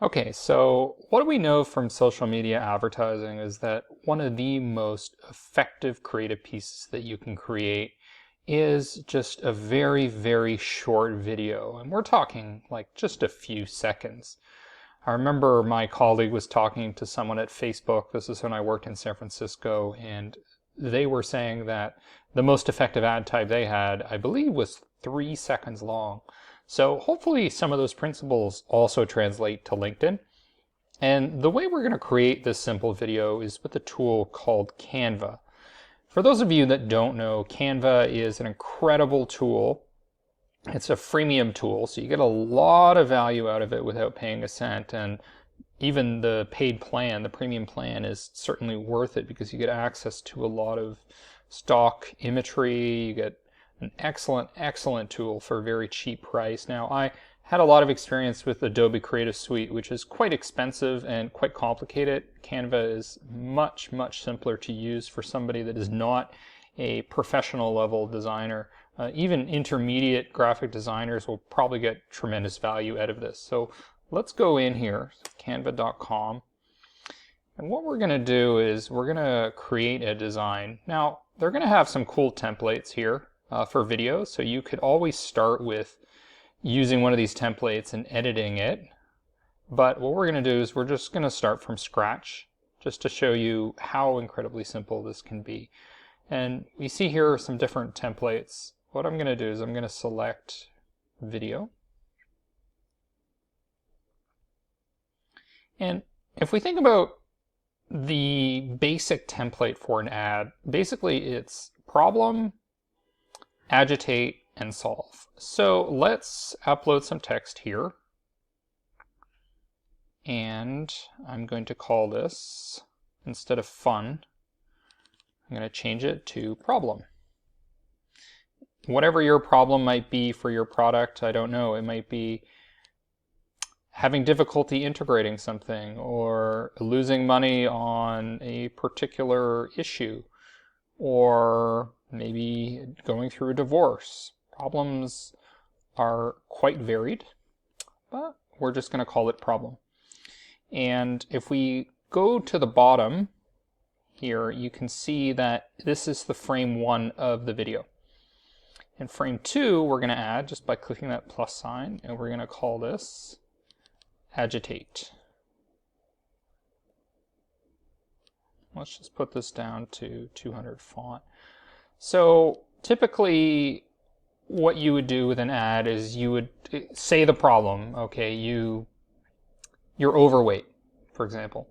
Okay, so what do we know from social media advertising is that one of the most effective creative pieces that you can create is just a very, very short video. And we're talking like just a few seconds. I remember my colleague was talking to someone at Facebook. This is when I worked in San Francisco, and they were saying that the most effective ad type they had, I believe, was 3 seconds long. So hopefully some of those principles also translate to LinkedIn. And the way we're going to create this simple video is with a tool called Canva. For those of you that don't know, Canva is an incredible tool. It's a freemium tool, so you get a lot of value out of it without paying a cent. And even the paid plan, the premium plan, is certainly worth it because you get access to a lot of stock imagery. You get an excellent tool for a very cheap price. Now, I had a lot of experience with Adobe Creative Suite, which is quite expensive and quite complicated. Canva is much simpler to use for somebody that is not a professional level designer. Even intermediate graphic designers will probably get tremendous value out of this. So let's go in here, canva.com. And what we're going to do is we're going to create a design. Now, they're going to have some cool templates here for videos. So you could always start with using one of these templates and editing it. But what we're going to do is we're just going to start from scratch just to show you how incredibly simple this can be. And we see here are some different templates. What I'm going to do is I'm going to select video. And if we think about the basic template for an ad, basically it's problem, agitate, and solve. So let's upload some text here. And I'm going to call this, instead of fun, I'm going to change it to problem. Whatever your problem might be for your product, I don't know. It might be having difficulty integrating something, or losing money on a particular issue, or maybe going through a divorce. Problems are quite varied, but we're just going to call it problem. And if we go to the bottom here, you can see that this is the frame 1 of the video. In frame 2, we're going to add just by clicking that plus sign, and we're going to call this agitate. Let's just put this down to 200 font. So typically what you would do with an ad is you would say the problem. Okay, you're overweight, for example.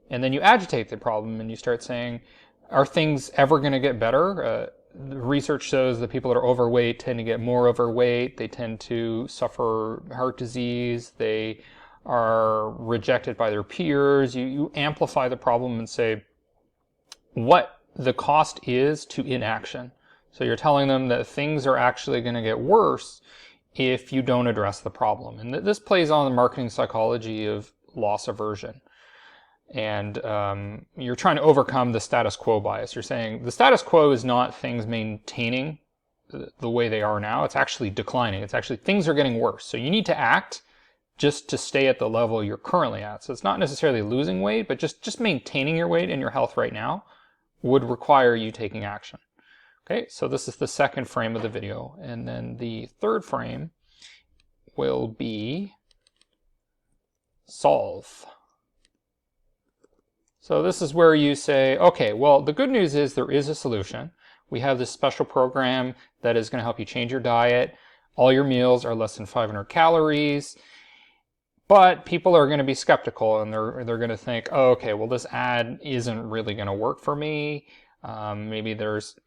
And then you agitate the problem and you start saying, are things ever going to get better? The research shows that people that are overweight tend to get more overweight. They tend to suffer heart disease. They are rejected by their peers. You amplify the problem and say what the cost is to inaction. So you're telling them that things are actually going to get worse if you don't address the problem. And this plays on the marketing psychology of loss aversion. And you're trying to overcome the status quo bias. You're saying the status quo is not things maintaining the way they are now. It's actually declining. It's actually things are getting worse. So you need to act just to stay at the level you're currently at. So it's not necessarily losing weight, but just maintaining your weight and your health right now would require you taking action. Okay, so this is the second frame of the video. And then the third frame will be solve. So this is where you say, okay, well, the good news is there is a solution. We have this special program that is going to help you change your diet. All your meals are less than 500 calories. But people are going to be skeptical, and they're going to think, oh, okay, well, this ad isn't really going to work for me. Maybe there's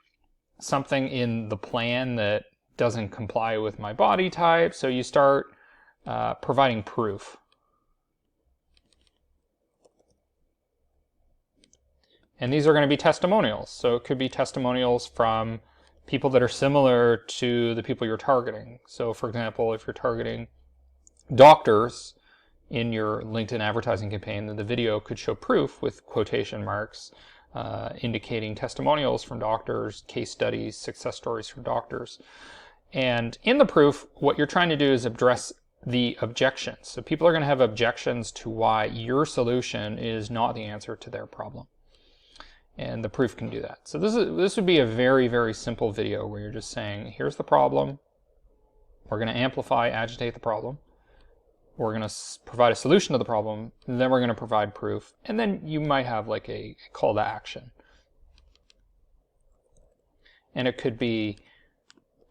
something in the plan that doesn't comply with my body type. So you start providing proof. And these are going to be testimonials. So it could be testimonials from people that are similar to the people you're targeting. So for example, if you're targeting doctors in your LinkedIn advertising campaign, then the video could show proof with quotation marks indicating testimonials from doctors, case studies, success stories from doctors. And in the proof, what you're trying to do is address the objections. So people are going to have objections to why your solution is not the answer to their problem. And the proof can do that. So this would be a very, very simple video where you're just saying, here's the problem. We're going to amplify, agitate the problem. We're going to provide a solution to the problem. And then we're going to provide proof. And then you might have like a call to action. And it could be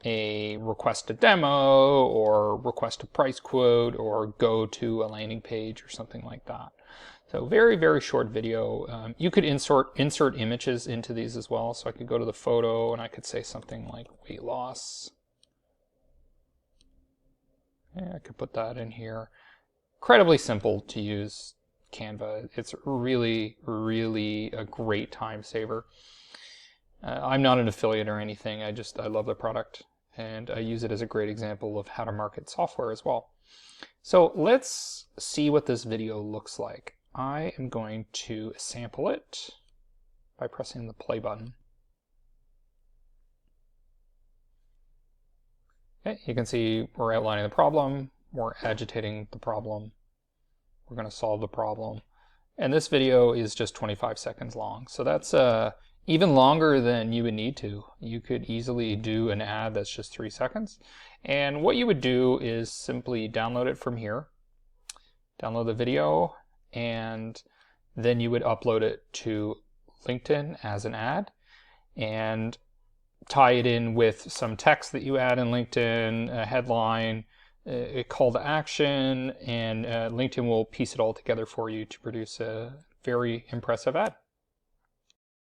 a request a demo, or request a price quote, or go to a landing page, or something like that. So very, very short video. You could insert images into these as well. So I could go to the photo and I could say something like weight loss. Yeah, I could put that in here. Incredibly simple to use Canva. It's really, really a great time saver. I'm not an affiliate or anything. I love the product, and I use it as a great example of how to market software as well. So let's see what this video looks like. I am going to sample it by pressing the play button. Okay, you can see we're outlining the problem, we're agitating the problem, we're going to solve the problem. And this video is just 25 seconds long. So that's even longer than you would need to. You could easily do an ad that's just 3 seconds. And what you would do is simply download it from here, download the video, and then you would upload it to LinkedIn as an ad and tie it in with some text that you add in LinkedIn, a headline, a call to action, and LinkedIn will piece it all together for you to produce a very impressive ad.